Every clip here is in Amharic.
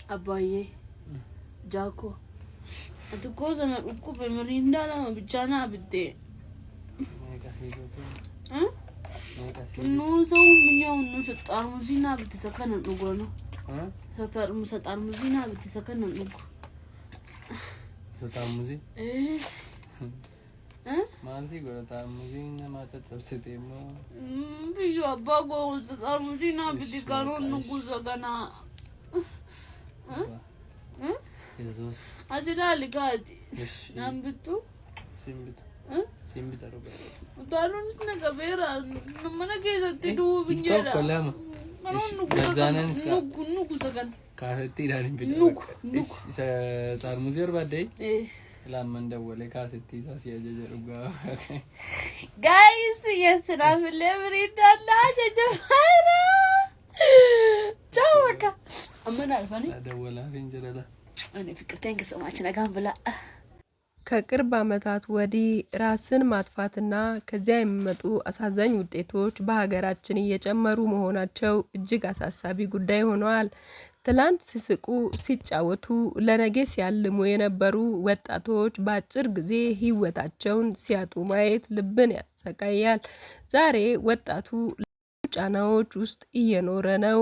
Abaye. Jako. Ati cosa na ukupe merinda la bichana bite. No so minyo no so tarmuzina bite sakana nugono. Satar musa tarmuzina bite sakana nugo. Tarmuzi? Mansi gora tarmuzina mata tapsite mo. Biyo abago sa tarmuzina bite karon nugo sakana. Jesus. Asira ligati. Nambitu? Simbitu roba. Utarun na kabera namana kesa tidu binjera. Kolama. Gazanan ska. Nuku sakan. Kasetti darin bidu. Nuku. Isa tarmuzi or badai. Lamman dawale kasetti sa siya jaruga. Guys, yes, na delivery dalla jajara. Ciao baka. Amana alfani. Dawala finjara. እኔ ፍቅር thank you so much ነጋም ብላ ከቅርብ ዓመታት ወዲህ ራስን ማጥፋትና ከዚያ የሚመጡ አሳዛኝ ውጤቶች በሀገራችን እየጨመሩ መሆናቸው እጅግ አሳሳቢ ጉዳይ ሆኗል። ትላንት ሲስቁ ሲጫወቱ ለነገ ሲያልሙ የነበሩ ወጣቶች በአጭር ጊዜ ህይወታቸውን ሲያጡ ማየት ልብን ያሰቃያል። ዛሬ ወጣቱ ጫናዎች ውስጥ እየኖረ ነው።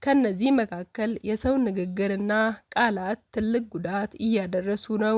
ከነዚህ መካከል የሰው ንግግርና ቃላት ትልቅ ጉዳት እያደረሱ ነው።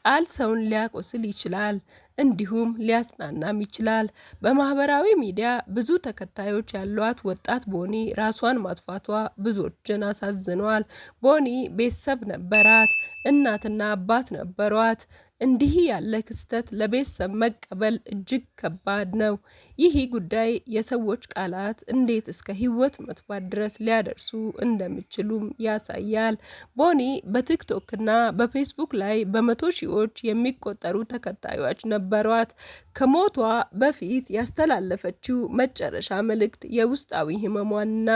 ቃል ሰውን ሊያቆስል ይችላል፣ እንዲሁም ሊያጽናናም ይችላል። በማህበራዊ ሚዲያ ብዙ ተከታዮች ያሏት ወጣት ቦኒ ራሷን ማጥፋቷ ብዙዎችን አሳዝኗል። ቦኒ ቤተሰብ ነበራት፣ እናትና አባት ነበሯት። እንዲህ ያለ ክስተት ለቤተሰብ መቀበል እጅግ ከባድ ነው። ይህ ጉዳይ የሰዎች ቃላት እንዴት እስከ ህይወት መጥፋት ድረስ ሊያደርሱ እንደሚችሉም ያሳያል። ቦኒ በቲክቶክና በፌስቡክ ላይ በመቶ ሺዎች የሚቆጠሩ ተከታዮች ነበሯት። ከሞቷ በፊት ያስተላለፈችው መጨረሻ መልእክት የውስጣዊ ህመሟንና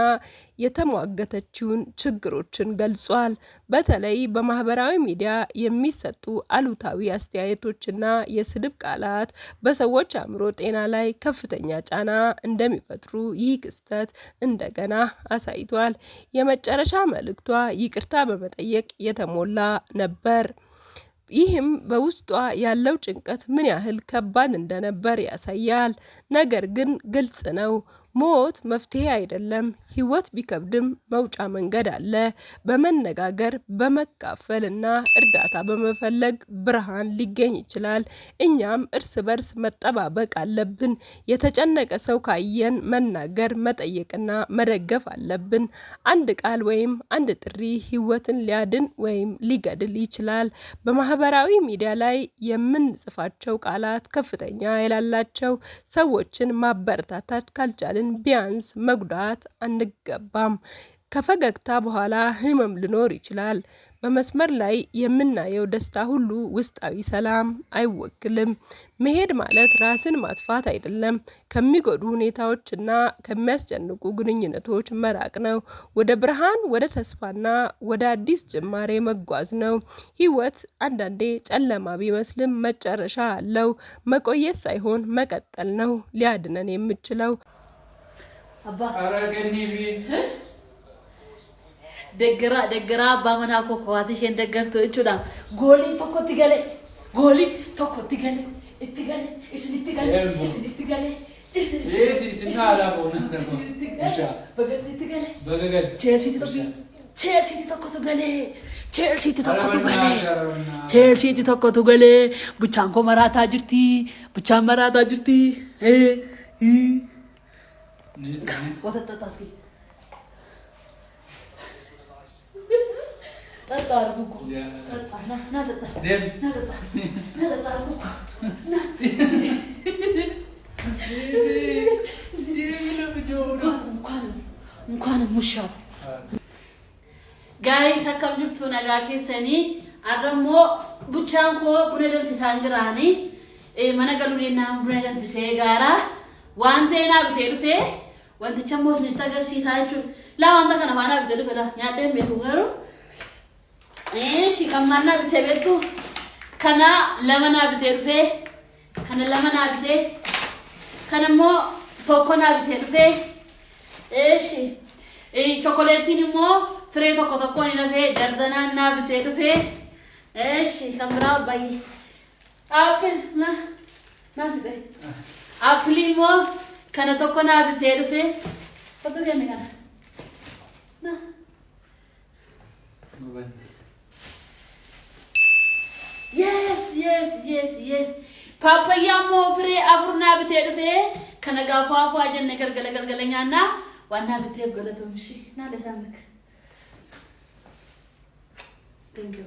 የተሟገተችውን ችግሮችን ገልጿል። በተለይ በማህበራዊ ሚዲያ የሚሰጡ አሉታዊ አስተያየቶችና የስድብ ቃላት በሰዎች አእምሮ ጤና ላይ ከፍተኛ ጫና እንደሚፈጥሩ ይህ ክስተት እንደገና አሳይቷል። የመጨረሻ መልእክቷ ይቅርታ በመጠየቅ የተሞላ ነበር። ይህም በውስጧ ያለው ጭንቀት ምን ያህል ከባድ እንደነበር ያሳያል። ነገር ግን ግልጽ ነው፣ ሞት መፍትሄ አይደለም። ህይወት ቢከብድም መውጫ መንገድ አለ። በመነጋገር በመካፈልና እርዳታ በመፈለግ ብርሃን ሊገኝ ይችላል። እኛም እርስ በርስ መጠባበቅ አለብን። የተጨነቀ ሰው ካየን መናገር፣ መጠየቅና መደገፍ አለብን። አንድ ቃል ወይም አንድ ጥሪ ህይወትን ሊያድን ወይም ሊገድል ይችላል። በማህበራዊ ሚዲያ ላይ የምንጽፋቸው ቃላት ከፍተኛ ኃይል አላቸው። ሰዎችን ማበረታታት ካልቻልን ቢያንስ መጉዳት አንገባም። ከፈገግታ በኋላ ህመም ሊኖር ይችላል። በመስመር ላይ የምናየው ደስታ ሁሉ ውስጣዊ ሰላም አይወክልም። መሄድ ማለት ራስን ማጥፋት አይደለም። ከሚጎዱ ሁኔታዎችና ከሚያስጨንቁ ግንኙነቶች መራቅ ነው። ወደ ብርሃን፣ ወደ ተስፋና ወደ አዲስ ጅማሬ መጓዝ ነው። ህይወት አንዳንዴ ጨለማ ቢመስልም መጨረሻ አለው። መቆየት ሳይሆን መቀጠል ነው ሊያድነን የሚችለው። አባ አረገኒ ደገራ ባመና ኮኮዋት ሸን ደገርቶ እቹዳ ጎሊ ተኮትገለ እትገለ እስሊትገለ ሲናላ ቦና እሻ በገገ ቼልሲ tokkotu gale buchaan ko marataa jirti wata tataski tatar buku tatar na tatar buku እንኳን ሙሻ ጋይስ akkam jirtu nagaa keessanii arrammoo buchaan koo buna danfisaan jiraani mana galuudeenaa buna danfisee gaara waan ta'e naa bitee dhufee wanticha immoo isinitti agarsiisaa jechuudha. Laa wanta kana faana bitee dhufe laa nyaadhee beeku garuu kan maal naa bitee beektu kana lama naa bitee dhufee kana lama naa bitee kana immoo tokko naa bitee dhufee chokoleettiin immoo فري توكو ني نفي درزنا نا بتي دفي ايش كاميرا باي ابل ما تدري ابل مو كان توكو نا بتي دفي فدو يعني كان نا yes papaya mo free abruna bite dfe kana gafafu ajen ne galgalgalanya na wana bite galato mishi na da samak thank you